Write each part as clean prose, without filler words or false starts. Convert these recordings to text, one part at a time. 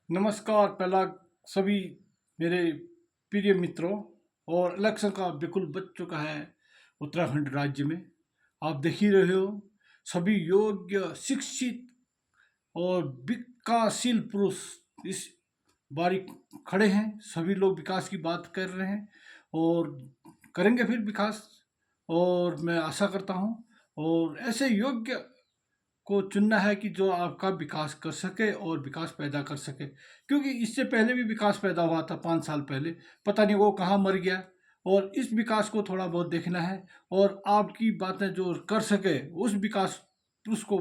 नमस्कार। पहला सभी मेरे प्रिय मित्रों, और इलेक्शन का बिल्कुल बच चुका है उत्तराखंड राज्य में। आप देख ही रहे हो, सभी योग्य, शिक्षित और विकासशील पुरुष इस बारी खड़े हैं। सभी लोग विकास की बात कर रहे हैं और करेंगे फिर विकास। और मैं आशा करता हूँ और ऐसे योग्य को चुनना है कि जो आपका विकास कर सके और विकास पैदा कर सके, क्योंकि इससे पहले भी विकास पैदा हुआ था 5 साल पहले। पता नहीं वो कहाँ मर गया। और इस विकास को थोड़ा बहुत देखना है और आपकी बातें जो कर सके उस विकास पुरुष को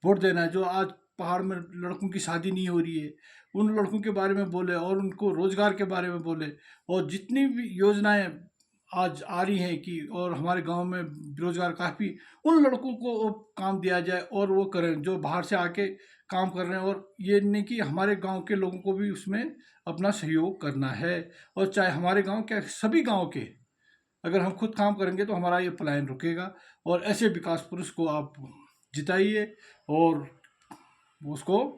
वोट देना है। जो आज पहाड़ में लड़कों की शादी नहीं हो रही है, उन लड़कों के बारे में बोले और उनको रोजगार के बारे में बोले। और जितनी भी योजनाएं आज आ रही हैं कि और हमारे गांव में बेरोजगार काफ़ी, उन लड़कों को वो काम दिया जाए और वो करें जो बाहर से आके काम कर रहे हैं। और ये नहीं कि हमारे गांव के लोगों को भी उसमें अपना सहयोग करना है। और चाहे हमारे गांव क्या, सभी गांव के अगर हम खुद काम करेंगे तो हमारा ये पलायन रुकेगा। और ऐसे विकास पुरुष को आप जिताइए और उसको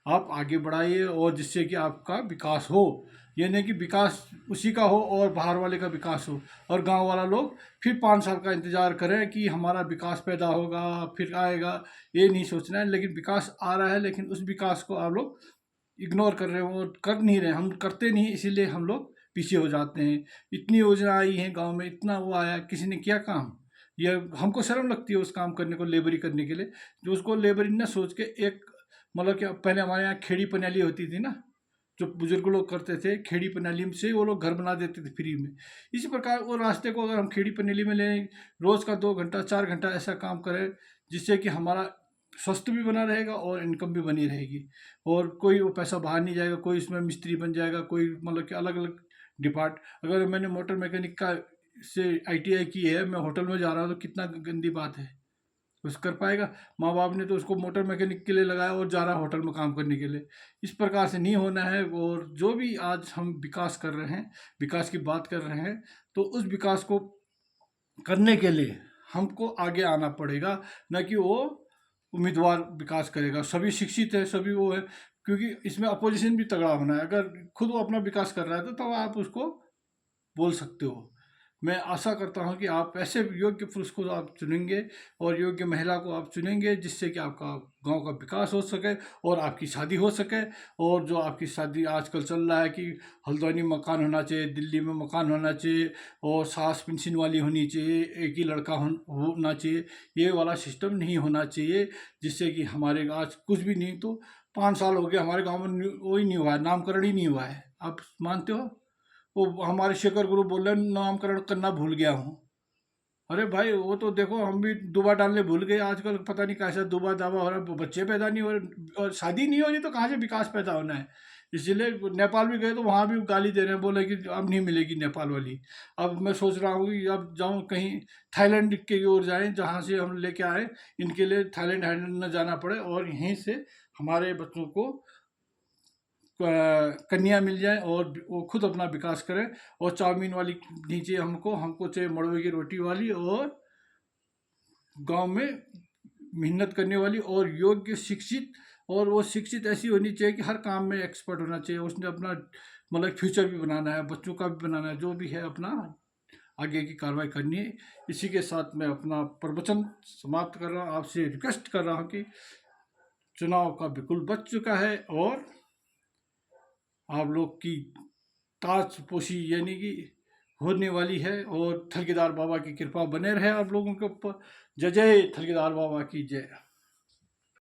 आप आगे बढ़ाइए, और जिससे कि आपका विकास हो। ये नहीं कि विकास उसी का हो और बाहर वाले का विकास हो और गांव वाला लोग फिर 5 साल का इंतजार करें कि हमारा विकास पैदा होगा फिर आएगा। ये नहीं सोचना है। लेकिन विकास आ रहा है, लेकिन उस विकास को आप लोग इग्नोर कर रहे हो और कर नहीं रहे। हम करते नहीं, इसीलिए हम लोग पीछे हो जाते हैं। इतनी योजना आई है गांव में, इतना वो आया, किसी ने किया काम? ये हमको शर्म लगती है उस काम करने को, लेबरी करने के लिए। जो उसको लेबरी न सोच के एक, मतलब कि पहले हमारे यहाँ खेड़ी पनियाली होती थी ना, जो बुजुर्ग लोग करते थे, खेड़ी पनियाली से वो लोग घर बना देते थे फ्री में। इसी प्रकार वो रास्ते को अगर हम खेड़ी पनियाली में लें, रोज़ का 2 घंटा 4 घंटा ऐसा काम करें, जिससे कि हमारा स्वास्थ्य भी बना रहेगा और इनकम भी बनी रहेगी। और कोई वो पैसा बाहर नहीं जाएगा, कोई इसमें मिस्त्री बन जाएगा, कोई मतलब कि अलग अलग डिपार्ट। अगर मैंने मोटर मैकेनिक का से ITI की है, मैं होटल में जा रहा हूँ, तो कितना गंदी बात है। कुछ कर पाएगा? माँ बाप ने तो उसको मोटर मैकेनिक के लिए लगाया और जा रहा है होटल में काम करने के लिए। इस प्रकार से नहीं होना है। और जो भी आज हम विकास कर रहे हैं, विकास की बात कर रहे हैं, तो उस विकास को करने के लिए हमको आगे आना पड़ेगा। न कि वो उम्मीदवार विकास करेगा। सभी शिक्षित है, सभी वो है, क्योंकि इसमें अपोजिशन भी तगड़ा होना है। अगर खुद वो अपना विकास कर रहा है तो तब आप उसको बोल सकते हो। मैं आशा करता हूं कि आप ऐसे योग्य पुरुष को आप चुनेंगे और योग्य महिला को आप चुनेंगे, जिससे कि आपका गांव का विकास हो सके और आपकी शादी हो सके। और जो आपकी शादी आजकल चल रहा है कि हल्द्वानी मकान होना चाहिए, दिल्ली में मकान होना चाहिए, और सास पेंशन वाली होनी चाहिए, एक ही लड़का होना चाहिए, ये वाला सिस्टम नहीं होना चाहिए। जिससे कि हमारे आज कुछ भी नहीं तो 5 साल हो गए हमारे गाँव में वो ही नहीं हुआ है, नामकरण ही नहीं हुआ है। आप मानते हो? वो हमारे शेखर गुरु बोल रहे हैं, नामकरण करना भूल गया हूँ। अरे भाई, वो तो देखो, हम भी दुबा डालने भूल गए। आजकल पता नहीं कैसा दुबा दावा हो रहा है, बच्चे पैदा नहीं हो रहे और शादी नहीं हो रही, तो कहाँ से विकास पैदा होना है? इसीलिए नेपाल भी गए तो वहाँ भी गाली दे रहे हैं, बोले कि अब नहीं मिलेगी नेपाल वाली। अब मैं सोच रहा हूँ कि अब जाऊँ कहीं थाईलैंड की ओर जाएं, जहाँ से हम लेके आए। इनके लिए थाईलैंड हाईलैंड न जाना पड़े और यहीं से हमारे बच्चों को कन्या मिल जाए और वो खुद अपना विकास करें। और चाउमीन वाली नीचे हमको हमको चाहिए मड़वे की रोटी वाली, और गांव में मेहनत करने वाली और योग्य शिक्षित। और वो शिक्षित ऐसी होनी चाहिए कि हर काम में एक्सपर्ट होना चाहिए। उसने अपना मतलब फ्यूचर भी बनाना है, बच्चों का भी बनाना है, जो भी है अपना आगे की कार्रवाई करनी है। इसी के साथ मैं अपना प्रवचन समाप्त कर रहा हूँ। आपसे रिक्वेस्ट कर रहा हूँ कि चुनाव का बिल्कुल बच चुका है और आप लोग की ताजपोशी यानी कि होने वाली है। और थलकीदार बाबा की कृपा बने रहे आप लोगों के ऊपर। जय जय थलकीदार बाबा की जय।